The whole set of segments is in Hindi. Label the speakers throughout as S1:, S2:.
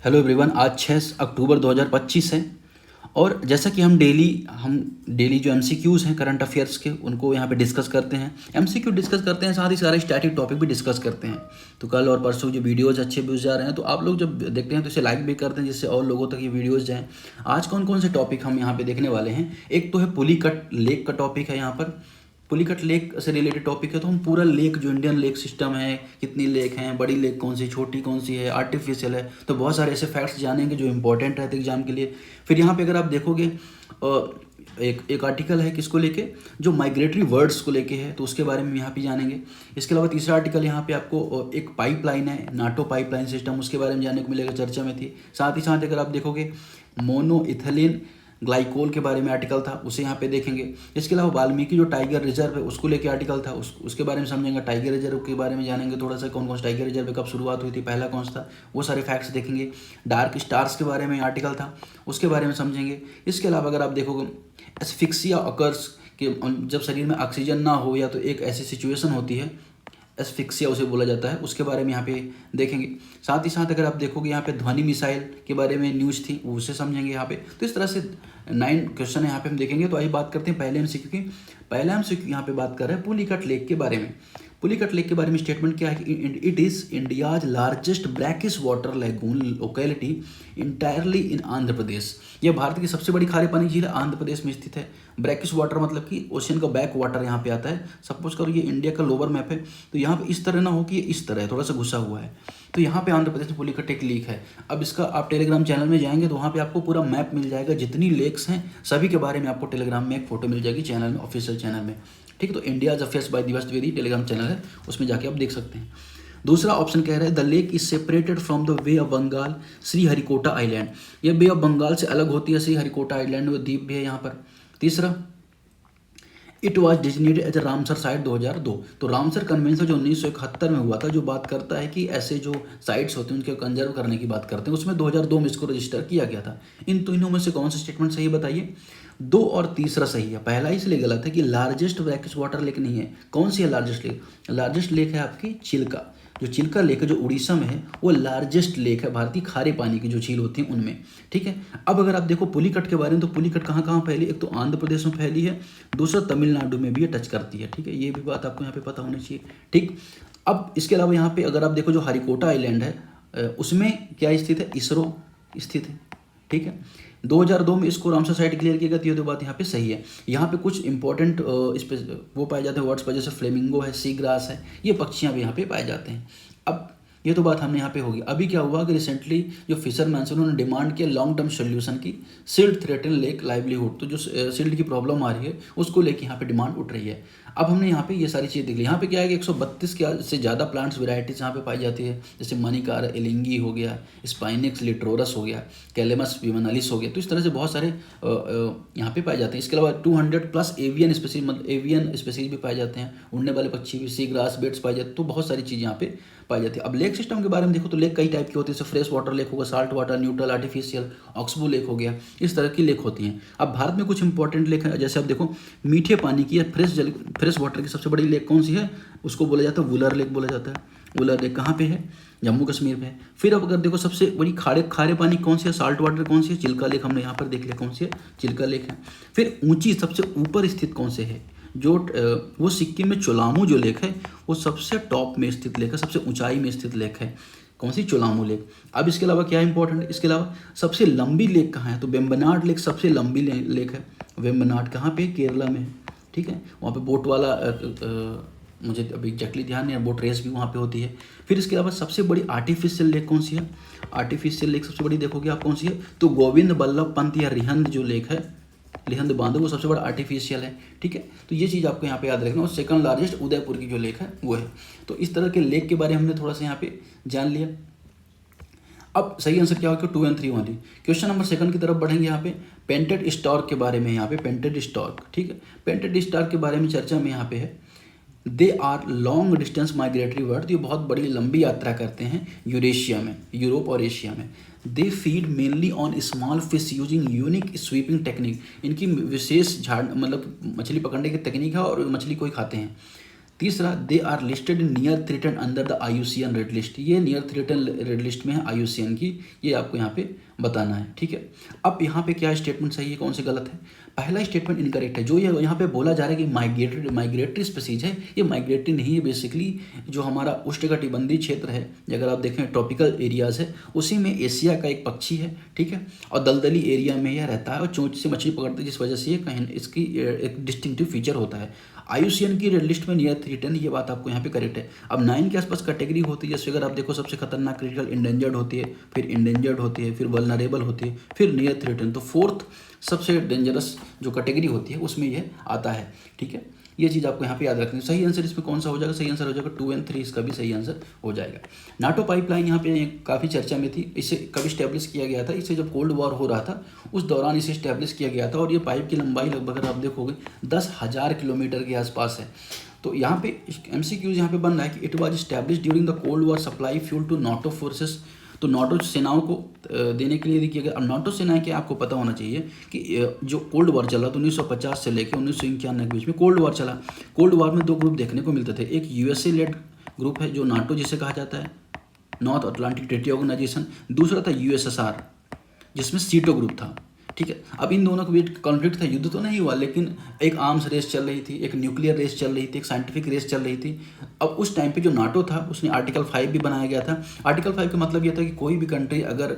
S1: हेलो एवरीवन, आज 6 अक्टूबर 2025 है। और जैसा कि हम डेली जो एमसीक्यूज़ हैं करंट अफेयर्स के, उनको यहाँ पे डिस्कस करते हैं। एमसीक्यू डिस्कस करते हैं, साथ ही सारे स्टैटिक टॉपिक भी डिस्कस करते हैं। तो कल और परसों जो वीडियोज़ अच्छे व्यूज़ जा रहे हैं, तो आप लोग जब देखते हैं तो इसे लाइक भी करते हैं, जिससे और लोगों तक ये वीडियोज़ जाएँ। आज कौन कौन से टॉपिक हम यहाँ पे देखने वाले हैं? एक तो है पुलिकट लेक का टॉपिक है यहाँ पर। पुलिकट लेक से रिलेटेड टॉपिक है, तो हम पूरा लेक जो इंडियन लेक सिस्टम है, कितनी लेक हैं, बड़ी लेक कौन सी, छोटी कौन सी है, आर्टिफिशियल है, तो बहुत सारे ऐसे फैक्ट्स जानेंगे जो इंपॉर्टेंट रहते हैं एग्जाम के लिए। फिर यहाँ पे अगर आप देखोगे एक आर्टिकल है किसको लेके, जो माइग्रेटरी बर्ड्स को लेके है, तो उसके बारे में यहाँ पे जानेंगे। इसके अलावा तीसरा आर्टिकल यहाँ पे आपको एक पाइपलाइन है, नाटो पाइपलाइन सिस्टम, उसके बारे में जानने को मिलेगा, चर्चा में थी। साथ ही साथ अगर आप देखोगे मोनो इथिलीन ग्लाइकोल के बारे में आर्टिकल था, उसे यहाँ पे देखेंगे। इसके अलावा वाल्मीकि जो टाइगर रिजर्व है उसको लेके आर्टिकल था, उसके बारे में समझेंगे। टाइगर रिजर्व के बारे में जानेंगे थोड़ा सा, कौन कौन सा टाइगर रिजर्व कब शुरुआत हुई थी, पहला कौन सा था, वो सारे फैक्ट्स देखेंगे। डार्क स्टार्स के बारे में आर्टिकल था, उसके बारे में समझेंगे। इसके अलावा अगर आप देखोगे एस्फिक्सिया अकर्स कि जब शरीर में ऑक्सीजन ना हो, या तो एक ऐसी सिचुएशन होती है, एस्फिक्सिया उसे बोला जाता है, उसके बारे में यहाँ पे देखेंगे। साथ ही साथ अगर आप देखोगे यहाँ पे ध्वनि मिसाइल के बारे में न्यूज़ थी, उसे समझेंगे यहाँ पे। तो इस तरह से 9 क्वेश्चन यहाँ पे हम देखेंगे। तो आइए बात करते हैं पहले एमसीक्यू की। पहला एमसीक्यू यहाँ पे बात कर रहे हैं पुलिकट लेक के बारे में। पुलिकट लेक के बारे में स्टेटमेंट क्या है कि it is India's largest brackish water lagoon locality entirely in Andhra Pradesh. यह भारत की सबसे बड़ी खारे पानी झील आंध्र प्रदेश में स्थित है। ब्रैकिश वाटर मतलब कि ओशियन का बैक वाटर यहाँ पे आता है। सपोज करो ये इंडिया का लोअर मैप है, तो यहाँ पे इस तरह ना हो कि ये इस तरह है, थोड़ा सा घुसा हुआ है, तो यहाँ पे आंध्र प्रदेश में पुलिकट एक लेक है। अब इसका आप टेलीग्राम चैनल में जाएंगे तो वहाँ पे आपको पूरा मैप मिल जाएगा, जितनी लेक्स हैं सभी के बारे में आपको टेलीग्राम में एक फोटो मिल जाएगी चैनल में, ऑफिशियल चैनल में। ठीक है, तो इंडियाज अफेयर्स बाय दिवस द्विवेदी टेलीग्राम चैनल है, उसमें जाके आप देख सकते हैं। दूसरा ऑप्शन कह रहा है the lake is separated from the bay of Bengal Sriharikota island. ये बे ऑफ बंगाल से अलग होती है श्रीहरिकोटा आइलैंड, वो द्वीप भी है यहाँ पर। तीसरा, it was designated as Ramsar site 2002। तो रामसर कन्वेंशन जो 1971 में हुआ था, जो बात करता है कि ऐसे जो साइट्स होते हैं उनके कंजर्व करने की बात करते हैं, उसमें 2002 में इसको रजिस्टर किया गया था। इन तीनों में से कौन सा स्टेटमेंट सही बताइए? 2 और तीसरा सही है। पहला इसलिए गलत है कि लार्जेस्ट ब्रैकिश वाटर लेक नहीं है। कौन सी है लार्जेस्ट लेक? लार्जेस्ट लेक है आपकी चिल्का। जो चिल्का लेक है जो उड़ीसा में है, वो लार्जेस्ट लेक है भारतीय खारे पानी की जो झील होती है उनमें। ठीक है, अब अगर आप देखो पुलिकट के बारे में, तो पुलिकट कहाँ कहाँ फैली? एक तो आंध्र प्रदेश में फैली है, दूसरा तमिलनाडु में भी ये टच करती है। ठीक है, ये भी बात आपको यहाँ पे पता होनी चाहिए। ठीक, अब इसके अलावा यहाँ पे अगर आप देखो जो हरिकोटा आइलैंड है, उसमें क्या स्थित है? इसरो स्थित है। ठीक है, 2002 में इसको रामसर साइट क्लियर की गई थी, तो बात यहाँ पे सही है। यहाँ पे कुछ इंपॉर्टेंट इस पे वो पाए जाते हैं वर्ड्स पर, जैसे फ्लेमिंगो है, सी ग्रास है, ये पक्षियाँ भी यहाँ पे पाए जाते हैं। अब ये तो बात हमने यहाँ पे होगी। अभी क्या हुआ कि रिसेंटली जो फिशरमैन से उन्होंने डिमांड किया लॉन्ग टर्म सोल्यूशन की, सिल्ट थ्रेटन लेक लाइवलीहुड। तो जो सिल्ट की प्रॉब्लम आ रही है उसको लेके यहाँ पे डिमांड उठ रही है। अब हमने यहाँ पे ये सारी चीज़ देख ली। यहाँ पे क्या है कि 132 से ज़्यादा प्लांट्स वेराइटीज यहाँ पे पाई जाती है, जैसे मनिकार एलिंगी हो गया, स्पाइनिक्स लिट्रोरस हो गया, कैलेमस विमनालिस हो गया। तो इस तरह से बहुत सारे यहाँ पे पाए जाते हैं। इसके अलावा 200+ एवियन स्पेसीज, मतलब एवियन स्पेसीज भी पाए जाते हैं, उड़ने वाले पक्षी भी, सी ग्रास बेड्स पाए जाते हैं। तो बहुत सारी चीज़ यहाँ पे पाई जाती है। अब लेक सिस्टम के बारे में देखो तो लेक कई टाइप की होती है, जैसे फ्रेश वाटर लेक होगा, salt water, neutral, artificial, oxbow lake हो गया, इस तरह की लेक होती हैं। अब भारत में कुछ इंपॉर्टेंट लेक है, जैसे आप देखो मीठे पानी की फ्रेश वाटर की सबसे बड़ी लेक कौन सी है? उसको बोला जाता है वुलर लेक बोला जाता है। वुलर लेक कहाँ पे है? जम्मू कश्मीर में है। फिर अब अगर देखो सबसे बड़ी खारे पानी कौन सी है, साल्ट वाटर कौन सी है? चिल्का लेक। हमने यहाँ पर देख लिया कौन सी है, चिल्का लेक है। फिर ऊंची सबसे ऊपर स्थित कौन से है? जो वो सिक्किम में चोलामू जो लेक है, वो सबसे टॉप में स्थित लेक है, सबसे ऊंचाई में स्थित लेक है। कौन सी? चोलामू लेक। अब इसके अलावा क्या इंपॉर्टेंट है? इसके अलावा सबसे लंबी लेक कहाँ है? तो वेम्बनाड लेक सबसे लंबी लेक है। वेम्बनाड कहाँ पे? केरला में। ठीक है, वहाँ पे बोट वाला मुझे अभी एग्जैक्टली ध्यान नहीं है, बोट रेस भी वहाँ पे होती है। फिर इसके अलावा सबसे बड़ी आर्टिफिशियल लेक कौन सी है? आर्टिफिशियल लेक सबसे बड़ी देखोगे आप कौन सी है? तो गोविंद बल्लभ पंत या रिहंद जो लेक है, रिहंद बांध, वो सबसे बड़ा आर्टिफिशियल है। ठीक है, तो ये चीज़ आपको यहाँ पे याद रखना। और सेकंड लार्जेस्ट उदयपुर की जो लेक है वो है। तो इस तरह के लेक के बारे में हमने थोड़ा सा यहाँ पे जान लिया। अब सही आंसर क्या होगा? 2 और 3 वाली। क्वेश्चन नंबर 2 की तरफ बढ़ेंगे। यहाँ पे पेंटेड स्टॉर्क के बारे में, यहाँ पे पेंटेड स्टॉर्क। ठीक है, पेंटेड स्टॉर्क के बारे में चर्चा में यहाँ पे है। They are long distance migratory bird. ये बहुत बड़ी लंबी यात्रा करते हैं यूरेशिया में, यूरोप और एशिया में। They feed mainly on small fish using unique sweeping technique. इनकी विशेष झाड़ मतलब मछली पकड़ने की तकनीक है और मछली को ही खाते हैं। तीसरा, they are listed in near threatened under the IUCN red list, ये नियर थ्रेटन रेड लिस्ट में है IUCN की, ये आपको यहाँ पे बताना है, ठीक है। अब यहाँ पे क्या स्टेटमेंट सही है, कौन से गलत है? पहला स्टेटमेंट इनकरेक्ट है। जो ये यहाँ पे बोला जा रहा है कि माइग्रेटरी स्पीसीज है, ये माइग्रेटरी नहीं है। बेसिकली जो हमारा उष्णकटिबंधीय क्षेत्र है, अगर आप देखें ट्रॉपिकल एरियाज है, उसी में एशिया का एक पक्षी है, ठीक है, और दलदली एरिया में यह रहता है और चोंच से मछली पकड़ता है, जिस वजह से ये कहीं इसकी एक डिस्टिंक्टिव फीचर होता है। IUCN की रेड लिस्ट में नियर थ्रेटन, ये बात आपको यहाँ पे करेक्ट है। अब 9 के आसपास कैटेगरी होती है, जैसे अगर आप देखो सबसे खतरनाक क्रिटिकल इंडेंजर्ड होती है, फिर इंडेंजर्ड होती है, फिर वल्नरेबल होती है, फिर नियर थ्रेटन। तो फोर्थ सबसे डेंजरस जो कैटेगरी होती है उसमें यह आता है, ठीक है। ये चीज़ आपको यहाँ पे याद रखनी है। सही आंसर इसमें कौन सा हो जाएगा? सही आंसर हो जाएगा 2 और 3, इसका भी सही आंसर हो जाएगा। नाटो पाइपलाइन यहाँ पे काफ़ी चर्चा में थी। इसे कब स्टैब्लिश किया गया था? इसे जब कोल्ड वॉर हो रहा था उस दौरान इसे स्टैब्लिश किया गया था, और ये पाइप की लंबाई लगभग अगर आप देखोगे 10,000 किलोमीटर के आसपास है। तो यहाँ पे MCQs यहाँ पे बन रहा है कि it was established during the cold war, supply fuel to NATO forces. तो नाटो सेनाओं को देने के लिए किया गया। अब नाटो सेनाएं क्या, आपको पता होना चाहिए कि जो कोल्ड वॉर चला तो 1950 से लेकर 1991 के बीच में कोल्ड वॉर चला। कोल्ड वॉर में 2 ग्रुप देखने को मिलते थे। एक USA लेड ग्रुप है जो नाटो जिसे कहा जाता है, नॉर्थ अटलांटिक ट्रीटी ऑर्गेनाइजेशन। दूसरा था USSR जिसमें सीटो ग्रुप था, ठीक है। अब इन दोनों के बीच कॉन्फ्लिक्ट था, युद्ध तो नहीं हुआ, लेकिन एक आर्म्स रेस चल रही थी, एक न्यूक्लियर रेस चल रही थी, एक साइंटिफिक रेस चल रही थी। अब उस टाइम पे जो नाटो था उसने आर्टिकल 5 भी बनाया गया था। आर्टिकल 5 का मतलब यह था कि कोई भी कंट्री अगर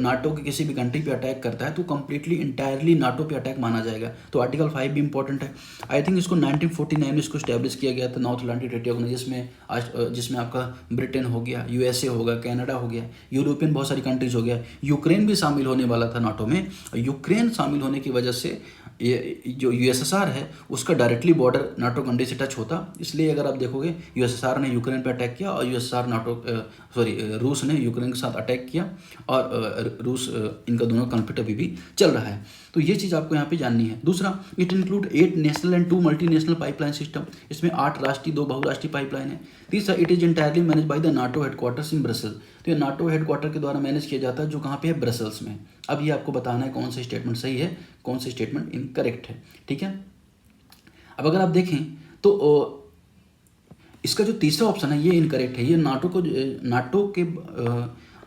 S1: नाटो के किसी भी कंट्री पे अटैक करता है तो कंप्लीटली इंटायरली नाटो पे अटैक माना जाएगा। तो आर्टिकल 5 भी इंपॉर्टेंट है। आई थिंक इसको 1949 में इसको स्टैब्लिश किया गया था, नॉर्थ अटलांटिक ट्रीटी ऑर्गेनाइजेशन, जिसमें आपका ब्रिटेन हो गया, USA हो गया, कनाडा हो गया, यूरोपियन बहुत सारी कंट्रीज हो गया, यूक्रेन भी शामिल होने वाला था नाटो में। यूक्रेन शामिल होने की वजह से ये जो USSR है उसका डायरेक्टली बॉर्डर नाटो कंट्री से टच होता, इसलिए अगर आप देखोगे USSR ने यूक्रेन पे अटैक किया और रूस ने यूक्रेन के साथ अटैक किया, और रूस इनका दोनों कॉन्फ्लिक्ट अभी भी चल रहा है। तो ये चीज़ आपको यहाँ पे जाननी है। दूसरा, it include 8 national and 2 multinational pipeline system, इसमें 8 राष्ट्रीय 2 बहुराष्ट्रीय पाइपलाइन है। तीसरा, it is entirely manage by the NATO headquarters in Brussels, तो ये नाटो हेडक्वार्टर के द्वारा मैनेज किया जाता है, जो कहाँ पे है? ब्रसेल्स में। अब ये आपको बताना है कौन सा स्टेटमेंट सही है, कौन सा स्टेटमेंट इनकरेक्ट है, ठीक है। अब अगर आप देखें तो इसका जो तीसरा ऑप्शन है ये इनकरेक्ट है। ये नाटो के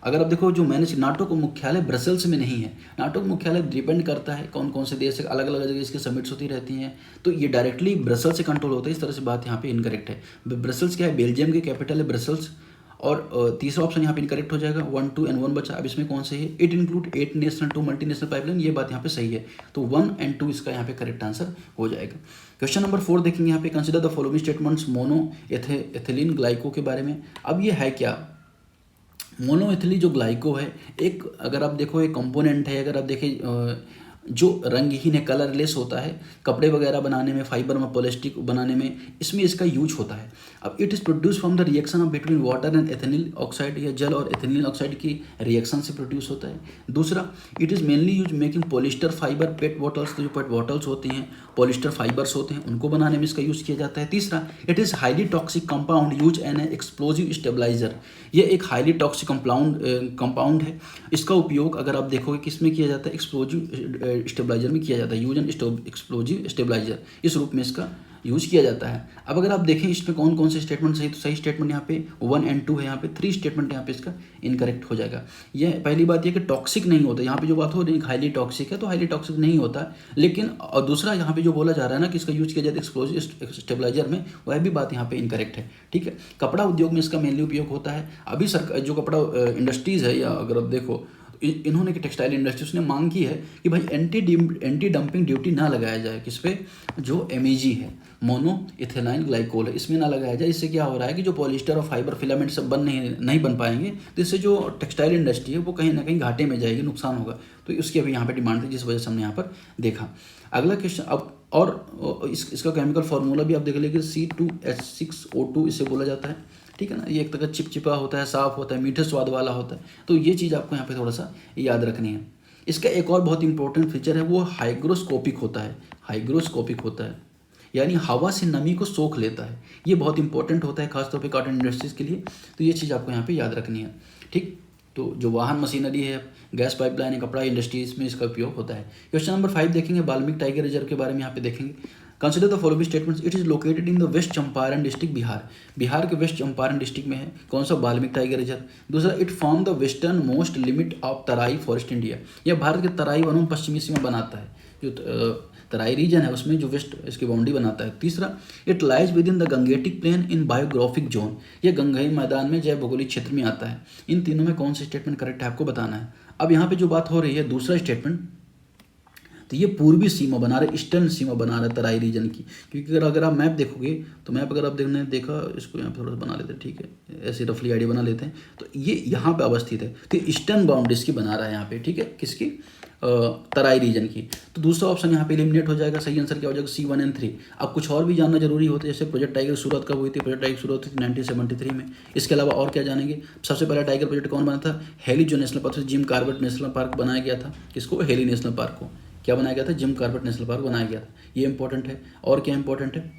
S1: अगर आप देखो जो मैनेज, नाटो को मुख्यालय ब्रसेल्स में नहीं है। नाटो का मुख्यालय डिपेंड करता है कौन कौन से देश से, अलग अलग जगह इसकी समिट्स होती रहती हैं, तो ये डायरेक्टली ब्रसेल्स से कंट्रोल होता है। इस तरह से बात यहाँ पे इनकरेक्ट है। ब्रसेल्स क्या है? बेल्जियम की कैपिटल है ब्रसेल्स। और तीसरा ऑप्शन यहाँ पे इनकरेक्ट हो जाएगा। 1, 2 और 1 बचा। अब इसमें कौन से है? It include 8 national 2 multinational pipeline, ये बात यहाँ पे सही है। तो 1 और 2 इसका यहाँ पे करेक्ट आंसर हो जाएगा। क्वेश्चन नंबर 4 देखेंगे यहाँ पे, consider the following statements mono ethylene glyco के बारे में। अब ये है क्या? मोनोएथिली जो ग्लाइको है, एक अगर आप देखो एक कंपोनेंट है, अगर आप देखें जो रंगहीन है, कलरलेस होता है, कपड़े वगैरह बनाने में, फाइबर में, प्लास्टिक बनाने में, इसमें इसका यूज होता है। अब it is produce from the reaction of between water and एथेनिल ऑक्साइड, या जल और एथेनिल ऑक्साइड की रिएक्शन से प्रोड्यूस होता है। दूसरा, it is mainly use making polyester fibre PET bottles, तो जो पेट बॉटल्स होती हैं पॉलिस्टर फाइबर्स होते हैं, उनको बनाने में इसका यूज़ किया जाता है। तीसरा, it is highly toxic compound use an explosive stabiliser, ये एक हाईली टॉक्सिक कंपाउंड है। इसका उपयोग अगर आप देखोगे किसमें किया जाता है? एक्सप्लोजिव स्टेबलाइजर में किया जाता है। यूज एंड एक्सप्लोजिव स्टेबलाइजर, इस रूप में इसका यूज किया जाता है। अब अगर आप देखें इसमें कौन कौन से स्टेटमेंट सही, तो सही स्टेटमेंट यहाँ पे 1 और 2 है। यहाँ पे 3 स्टेटमेंट यहाँ पे इसका इनकरेक्ट हो जाएगा। ये पहली बात ये कि टॉक्सिक नहीं होता, यहाँ पे जो बात हो रही है हाईली टॉक्सिक है, तो हाईली टॉक्सिक नहीं होता। लेकिन और दूसरा यहाँ पे जो बोला जा रहा है ना कि इसका यूज किया जाता है एक्सप्लोजिव स्टेबलाइजर में, वह भी बात यहाँ पे इनकरेक्ट है, ठीक है। कपड़ा उद्योग में इसका मेनली उपयोग होता है। अभी सरकार जो कपड़ा इंडस्ट्रीज़ है, या अगर आप देखो इन्होंने कि टेक्सटाइल इंडस्ट्री उसने मांग की है कि भाई एंटी डंपिंग ड्यूटी ना लगाया जाए, किस पे? जो MEG है, मोनो इथेनाइल ग्लाइकोल है, इसमें ना लगाया जाए। इससे क्या हो रहा है कि जो पॉलिस्टर और फाइबर फिलामेंट सब नहीं बन पाएंगे, तो इससे जो टेक्सटाइल इंडस्ट्री है वो कहीं ना कहीं घाटे में जाएगी, नुकसान होगा। तो इसकी अभी यहाँ पर डिमांड थी, जिस वजह से हमने यहाँ पर देखा। अगला क्वेश्चन, अब और इसका केमिकल फार्मूला भी आप देख लीजिए, C2H6O2 इसे बोला जाता है, ठीक है ना। ये एक तरह का चिपचिपा होता है, साफ होता है, मीठे स्वाद वाला होता है। तो ये चीज़ आपको यहाँ पे थोड़ा सा याद रखनी है। इसका एक और बहुत इंपॉर्टेंट फीचर है, वो हाइग्रोस्कोपिक होता है। हाइग्रोस्कोपिक होता है यानी हवा से नमी को सोख लेता है। ये बहुत इंपॉर्टेंट होता है खासतौर पे कॉटन इंडस्ट्रीज़ के लिए। तो ये चीज़ आपको यहाँ पे याद रखनी है, ठीक। तो जो वाहन मशीनरी है, गैस पाइपलाइन है, कपड़ा इंडस्ट्रीज में इसका उपयोग होता है। क्वेश्चन नंबर 5 देखेंगे, वाल्मीकि टाइगर रिजर्व के बारे में यहाँ पे देखेंगे। Consider the following statements. It is located in the west Champaran district, Bihar. Bihar के वेस्ट चंपारण डिस्ट्रिक्ट में है कौन सा? Valmiki tiger reserve. दूसरा, it form the westernmost limit of Terai forest India. यह भारत के तराई वनों में पश्चिमी सीमा बनाता है, जो तराई रीजन है उसमें जो वेस्ट इसकी बाउंड्री बनाता है। तीसरा, it lies with in the Gangetic plain in biographic zone. यह गंगेय मैदान में जैव भौगोलिक क्षेत्र में आता है। इन तीनों में कौन सी स्टेटमेंट करेक्ट है आपको बताना है। अब यहाँ पे जो बात हो रही है दूसरा स्टेटमेंट, तो ये पूर्वी सीमा बना रहे, ईस्टर्न सीमा बना रहे तराई रीजन की। क्योंकि अगर आप मैप देखोगे तो मैप अगर आप देखा इसको यहाँ पे थोड़ा सा बना लेते हैं, ठीक है, ऐसे रफली आइडिया बना लेते हैं। तो ये यहाँ पे अवस्थित है, तो ईस्टर्न बाउंड्रीज की बना रहा है यहाँ पे, ठीक है, किसकी? तराई रीजन की। तो दूसरा ऑप्शन यहाँ पे एलिमिनेट हो जाएगा। सही आंसर क्या हो जाएगा? C1 and 3। अब कुछ और भी जानना जरूरी होता है, जैसे प्रोजेक्ट टाइगर की शुरुआत कब हुई थी? प्रोजेक्ट टाइगर की शुरुआत हुई थी 1973 में। इसके अलावा और क्या जानेंगे? सबसे पहला टाइगर प्रोजेक्ट कौन बना था? हेली जो national park, Jim Corbett national park बनाया गया था। किसको? हेली नेशनल पार्क को। क्या बनाया गया था? जिम कॉर्बेट नेशनल पार्क बनाया गया था। ये इंपॉर्टेंट है। और क्या इंपॉर्टेंट है?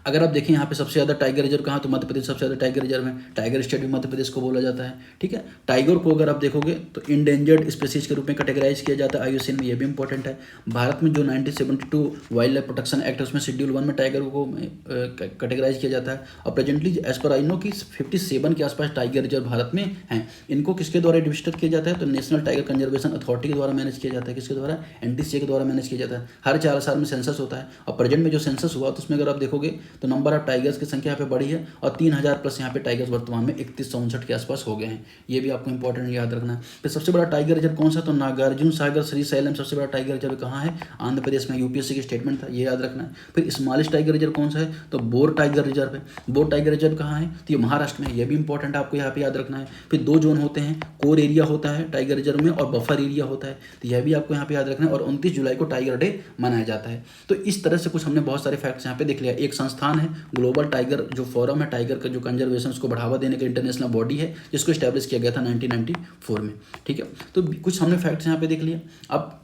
S1: अगर आप देखें यहाँ पे सबसे ज़्यादा टाइगर रिजर्व कहाँ? तो मध्य प्रदेश सबसे ज़्यादा टाइगर रिजर्व है। टाइगर स्टेट भी मध्य प्रदेश को बोला जाता है, ठीक है। टाइगर को अगर आप देखोगे तो इंडेंजर्ड स्पीसीज के रूप में कैटेगराइज किया जाता है IUCN में, ये भी इंपॉर्टेंट है। भारत में जो 1972 वाइल्ड लाइफ प्रोटेक्शन एक्ट है उसमें शेड्यूल 1 में टाइगर को कैटेगराइज किया जाता है। और presently as per I know कि 57 के आसपास टाइगर रिजर्व भारत में हैं। इनको किसके द्वारा एडमिनिस्ट्रेट किया जाता है? तो नेशनल टाइगर कंजर्वेशन अथॉरिटी के द्वारा मैनेज किया जाता है। किसके द्वारा? NTCA के द्वारा मैनेज किया जाता है। हर 4 साल में सेंसस होता है। और प्रेजेंट में जो सेंसस हुआ तो उसमें अगर आप देखोगे तो नंबर ऑफ टाइगर की संख्या यहाँ पे बढ़ी है और 3000 प्लस यहाँ पे टाइगर्स वर्तमान में 3159 के आसपास हो गए हैं। ये भी आपको इंपॉर्टेंट याद रखना है। फिर सबसे बड़ा टाइगर रिजर्व कौन सा? तो नागार्जुन सागर श्रीशैलम सबसे बड़ा टाइगर रिजर्व कहाँ है? आंध्र प्रदेश में। UPSC की स्टेटमेंट था, ये याद रखना है। फिर स्मॉलेस्ट टाइगर रिजर्व कौन सा है? तो बोर टाइगर रिजर्व है। बोर टाइगर रिजर्व कहाँ है? तो ये महाराष्ट्र में है। ये भी इंपॉर्टेंट आपको यहाँ पे याद रखना है। फिर 2 जोन होते हैं, कोर एरिया होता है टाइगर रिजर्व में और बफर एरिया होता है, तो यह भी आपको यहाँ पे याद रखना है। और 29 जुलाई को टाइगर डे मनाया जाता है। तो इस तरह से कुछ हमने बहुत सारे फैक्ट्स यहाँ पे देख लिया। एक संस्थान है ग्लोबल टाइगर जो फोरम है, टाइगर का जो कंजर्वेशन उसको बढ़ावा देने का इंटरनेशनल बॉडी है, जिसको इस्टेब्लिश किया गया था 1994 में, ठीक है। तो कुछ हमने फैक्ट्स यहाँ पे देख लिया। अब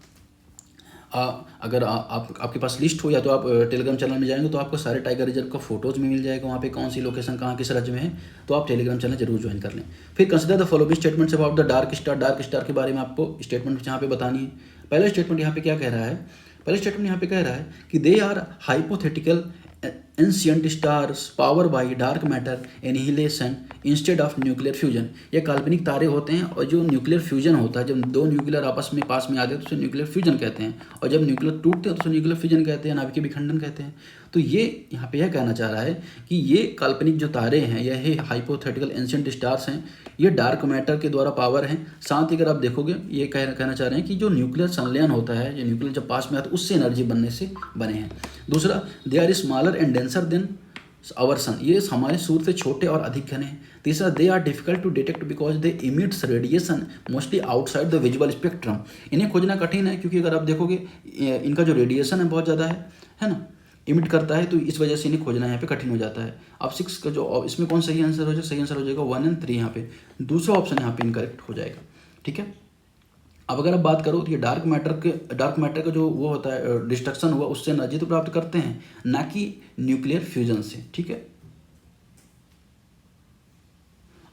S1: अगर आपके पास लिस्ट हो या तो आप टेलीग्राम चैनल में जाएंगे तो आपको सारे टाइगर रिजर्व का फोटोज में मिल जाएगा, वहाँ पे कौन सी लोकेशन कहाँ किस राज्य में है, तो आप टेलीग्राम चैनल जरूर ज्वाइन कर लें। फिर consider the following statements about the dark star. Dark star के बारे में आपको स्टेटमेंट यहाँ पे बतानी है। पहला स्टेटमेंट यहाँ पे क्या कह रहा है? पहले स्टेटमेंट यहाँ पे कह रहा है कि they are hypothetical ancient stars power by dark matter annihilation instead of nuclear fusion. ये काल्पनिक तारे होते हैं और जो न्यूक्लियर फ्यूजन होता है, जब 2 न्यूक्लियर आपस में पास में आते हैं तो उसे न्यूक्लियर फ्यूजन कहते हैं, और जब न्यूक्लियर टूटते हैं तो उसे न्यूक्लियर फ्यूजन कहते हैं, नाभिकीय विखंडन कहते हैं। तो ये यहाँ पे यह कहना चाह रहा है कि ये काल्पनिक जो तारे हैं, यह हाइपोथेटिकल एंशिएंट स्टार्स हैं, ये डार्क मैटर के द्वारा पावर हैं। साथ ही अगर आप देखोगे ये कहना चाह रहे हैं कि जो न्यूक्लियर संलयन होता है, जो न्यूक्लियर जब पास में आता है उससे एनर्जी बनने से बने हैं। दूसरा, they are smaller and denser than our sun. ये हमारे सूर्य से छोटे और अधिक घने हैं। तीसरा, they are difficult to detect because they emits radiation mostly outside the visual spectrum. इन्हें खोजना कठिन है क्योंकि अगर आप देखोगे इनका जो रेडिएशन है बहुत ज़्यादा है ना, इमिट करता है, तो इस वजह से इन्हें खोजना यहाँ पे कठिन हो जाता है। अब 6 का जो इसमें कौन सही आंसर हो जाएगा? सही आंसर हो जाएगा 1 and 3 यहाँ पे। दूसरा ऑप्शन यहाँ पे इनकरेक्ट हो जाएगा, ठीक है। अब अगर आप बात करो तो ये डार्क मैटर का जो वो होता है डिस्ट्रक्शन हुआ उससे एनर्जी तो प्राप्त करते हैं, ना कि न्यूक्लियर फ्यूजन से, ठीक है।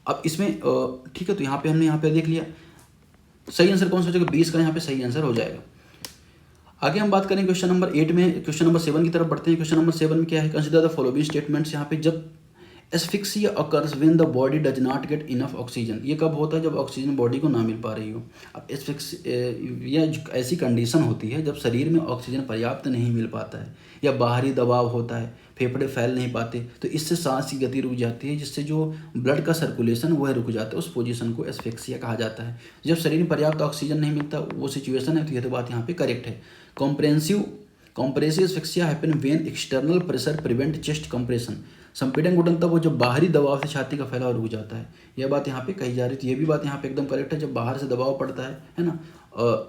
S1: अब इसमें ठीक है, तो यहाँ पे हमने यहाँ पे देख लिया सही आंसर कौन सा हो जाएगा? 20 का यहाँ पे सही आंसर हो जाएगा। आगे हम बात करें क्वेश्चन नंबर 8 में। क्वेश्चन नंबर 7 की तरफ बढ़ते हैं। क्वेश्चन नंबर 7 में क्या है? Consider the following statements. यहाँ पे जब asphyxia occurs when the body does not get enough oxygen. ये कब होता है? जब ऑक्सीजन बॉडी को ना मिल पा रही हो। अब यह ऐसी कंडीशन होती है जब शरीर में ऑक्सीजन पर्याप्त नहीं मिल पाता है या बाहरी दबाव होता है, फेफड़े फैल नहीं पाते, तो इससे सांस की गति रुक जाती है, जिससे जो ब्लड का सर्कुलेशन वह रुक जाता है। उस पोजीशन को एस्फिक्सिया कहा जाता है। जब शरीर में पर्याप्त ऑक्सीजन नहीं मिलता वो सिचुएशन है, तो यह तो बात यहाँ पे करेक्ट है। Compressive asphyxia happen when external pressure prevent chest compression. संपीड़न घुटन तब वो जब बाहरी दबाव से छाती का फैलाव रुक जाता है, यह बात यहाँ पे कही जा रही थी। ये भी बात यहाँ पे एकदम करेक्ट है। जब बाहर से दबाव पड़ता है ना,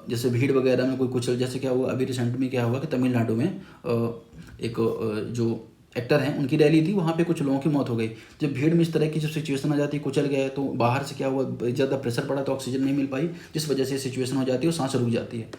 S1: जैसे भीड़ वगैरह में कोई कुचल, जैसे क्या हुआ अभी रिसेंट में क्या हुआ कि तमिलनाडु में एक जो एक्टर हैं उनकी रैली थी, वहाँ पे कुछ लोगों की मौत हो गई। जब भीड़ में इस तरह की जब सिचुएशन आ जाती है, कुचल गए, तो बाहर से क्या हुआ ज़्यादा प्रेशर पड़ा तो ऑक्सीजन नहीं मिल पाई, जिस वजह से सिचुएशन हो जाती है और सांस रुक जाती है।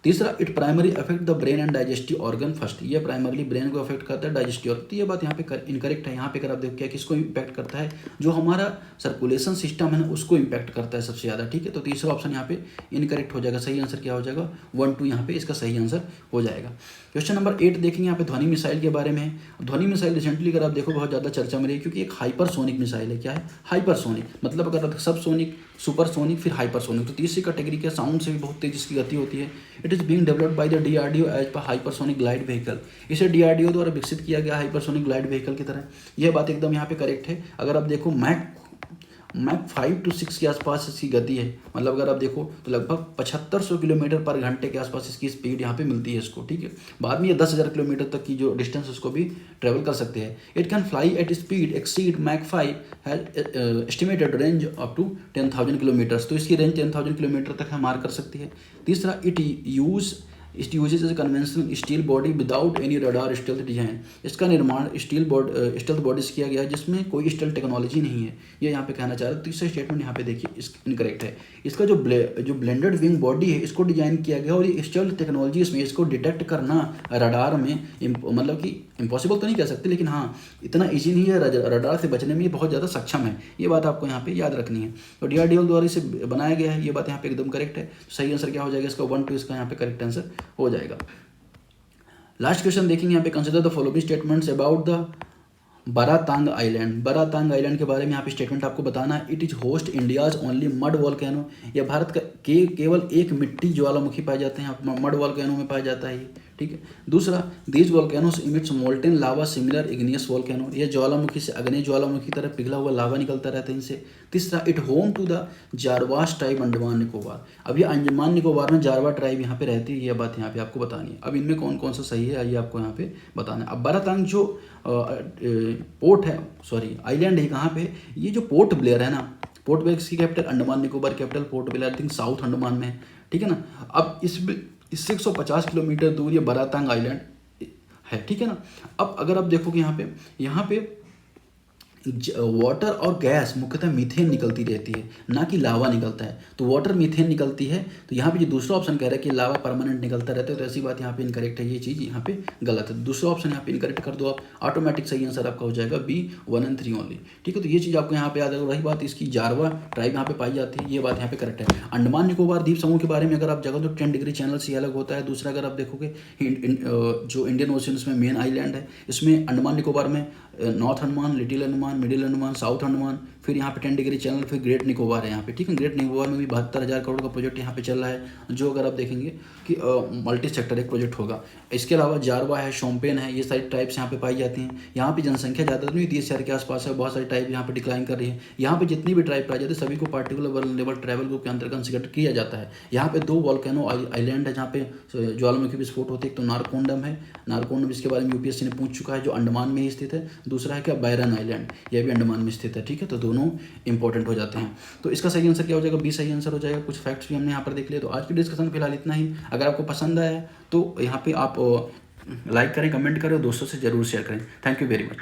S1: तीसरा, it primary affect the brain and digestive organ first, ये प्राइमरली ब्रेन को अफेक्ट करता है, डाइजेस्टिव ऑर्गन। तो ये बात यहाँ पे इनकरेक्ट है। यहाँ पे अगर आप देखो क्या किसको इम्पैक्ट करता है, जो हमारा सर्कुलेशन सिस्टम है ना उसको इम्पैक्ट करता है सबसे ज़्यादा, ठीक है। तो तीसरा ऑप्शन यहाँ पे इनकरेक्ट हो जाएगा। सही आंसर क्या हो जाएगा, 1 2 यहाँ पे इसका सही आंसर हो जाएगा। क्वेश्चन नंबर 8 देखेंगे यहाँ पे ध्वनि मिसाइल के बारे में। ध्वनि मिसाइल रिसेंटली अगर आप देखो बहुत ज़्यादा चर्चा में रही, क्योंकि एक हाइपरसोनिक मिसाइल है। क्या है, हाइपरसोनिक, मतलब अगर सब सोनिक, सुपरसोनिक, फिर हाइपरसोनिक। तो तीसरी कैटेगरी के साउंड से भी बहुत तेज इसकी गति होती है। It is being developed by the DRDO as पर हाइपरसोनिक ग्लाइड व्हीकल। इसे DRDO द्वारा विकसित किया गया हाइपरसोनिक ग्लाइड व्हीकल की तरह। यह बात एकदम यहाँ पे करेक्ट है। अगर आप देखो मैक 5 to 6 के आसपास इसकी गति है, मतलब अगर आप देखो तो लगभग 7500 किलोमीटर पर घंटे के आसपास इसकी स्पीड यहाँ पे मिलती है इसको, ठीक है। बाद में ये 10,000 किलोमीटर तक की जो डिस्टेंस उसको भी ट्रेवल कर सकते हैं। It can fly at speed exceed Mach 5 has estimated range up to 10,000 kilometres. तो इसकी रेंज 10,000 किलोमीटर तक है, मार कर सकती है। तीसरा, it uses as conventional steel body without any radar stealth design. इसका निर्माण स्टेल्थ बॉडी से किया गया है जिसमें कोई स्टेल्थ टेक्नोलॉजी नहीं है, ये यहाँ पे कहना चाह रहा है। तीसरा स्टेटमेंट यहाँ पे देखिए इस इनकरेक्ट है। इसका जो ब्लेंडेड विंग बॉडी है इसको डिजाइन किया गया, और ये स्टेल्थ टेक्नोलॉजी इसमें इसको डिटेक्ट करना रडार में मतलब कि इम्पॉसिबल तो नहीं कह सकते, लेकिन हाँ इतना ईजी नहीं है, रडार से बचने में ये बहुत ज़्यादा सक्षम है। ये बात आपको यहाँ पे याद रखनी है। तो DRDO द्वारा इसे बनाया गया है, ये बात यहाँ पे एकदम करेक्ट है। सही आंसर क्या हो जाएगा इसका, 1 2 इसका यहाँ पे करेक्ट आंसर हो जाएगा। लास्ट क्वेश्चन देखेंगे यहाँ पे, consider the following statements about the Baratang island. Baratang island के बारे में यहाँ पे स्टेटमेंट आपको बताना है। It is host India's only mud volcano. यह भारत का केवल एक मिट्टी ज्वालामुखी पाए जाते हैं, मड वॉल्केनो में पाया जाता है ये, ठीक है। दूसरा, these volcanoes emits molten lava similar igneous volcano. यह ज्वालामुखी से अग्नि ज्वालामुखी की तरह पिघला हुआ लावा निकलता रहता है इनसे। तीसरा, it home to the Jarawas tribe Andaman Nicobar. अब ये अंडमान निकोबार में जारवा ट्राइब यहाँ पे रहती है, यह बात यहाँ पे आपको बतानी है। अब इनमें कौन कौन सा सही है ये आपको यहाँ पे बताना है। अब बारातांग जो पोर्ट है, सॉरी आइलैंड है कहाँ पे, ये जो पोर्ट ब्लेयर है ना, पोर्ट ब्लेयर की capital Andaman Nicobar capital port Blair, I think south Andaman में है, ठीक है ना। अब इससे 150 किलोमीटर दूर ये बारातांग आइलैंड है, ठीक है ना। अब अगर आप देखो कि यहाँ पे वाटर और गैस मुख्यतः मीथेन निकलती रहती है, ना कि लावा निकलता है। तो वाटर मीथेन निकलती है, तो यहाँ पे जो दूसरा ऑप्शन कह रहा है कि लावा परमानेंट निकलता रहता है, तो ऐसी बात यहाँ पे इनकरेक्ट है, ये चीज़ यहाँ पे गलत है। दूसरा ऑप्शन यहाँ पे इनकरेक्ट कर दो आप, ऑटोमेटिक सही आंसर आपका हो जाएगा B 1 and 3 ओनली, ठीक है। तो ये चीज़ आपको यहाँ पे याद है। रही बात इसकी जारवा ट्राइब यहाँ पे पाई जाती है, ये बात यहाँ पे करेक्ट है। अंडमान निकोबार द्वीप समूह के बारे में अगर आप जगह तो 10 डिग्री चैनल से अलग होता है। दूसरा, अगर आप देखोगे जो इंडियन ओशन में मेन आइलैंड है, इसमें अंडमान निकोबार में north Andaman, little Andaman, middle Andaman, south Andaman, फिर यहाँ पे 10 डिग्री चैनल, फिर ग्रेट निकोबार है यहाँ पे, ठीक है। ग्रेट निकोबार में भी 72,000 करोड़ का प्रोजेक्ट यहाँ पे चल रहा है, जो अगर आप देखेंगे कि मल्टी सेक्टर एक प्रोजेक्ट होगा। इसके अलावा जारवा है, शोम्पेन है, ये सारी टाइप्स यहाँ पे पाई जाती हैं। यहाँ पे जनसंख्या ज़्यादा नहीं, 30,000 के आसपास है, बहुत सारी टाइप यहाँ पे डिक्लाइन कर रही है। यहाँ पे जितनी भी ट्राइब पाई जाती है सभी को पार्टिकुलर वल्नरेबल ट्राइबल ग्रुप के अंदर कंसिडर किया जाता है। यहाँ पे 2 वॉल्केनो आइलैंड है जहाँ पे ज्वालामुखी विस्फोट होते हैं। एक तो नारकोंडम है, नारकोंडम इसके बारे में UPSC ने पूछ चुका है, जो अंडमान में ही स्थित है। दूसरा है क्या, बैरन आइलैंड, यह भी अंडमान में स्थित है, ठीक है। तो दोनों इंपॉर्टेंट हो जाते हैं। तो इसका सही आंसर क्या हो जाएगा, B सही आंसर हो जाएगा। कुछ फैक्ट्स भी हमने यहाँ पर देख लिए। तो आज की डिस्कशन फिलहाल इतना ही। अगर आपको पसंद आया तो यहाँ पे आप लाइक करें, कमेंट करें और दोस्तों से जरूर शेयर करें। Thank you very much.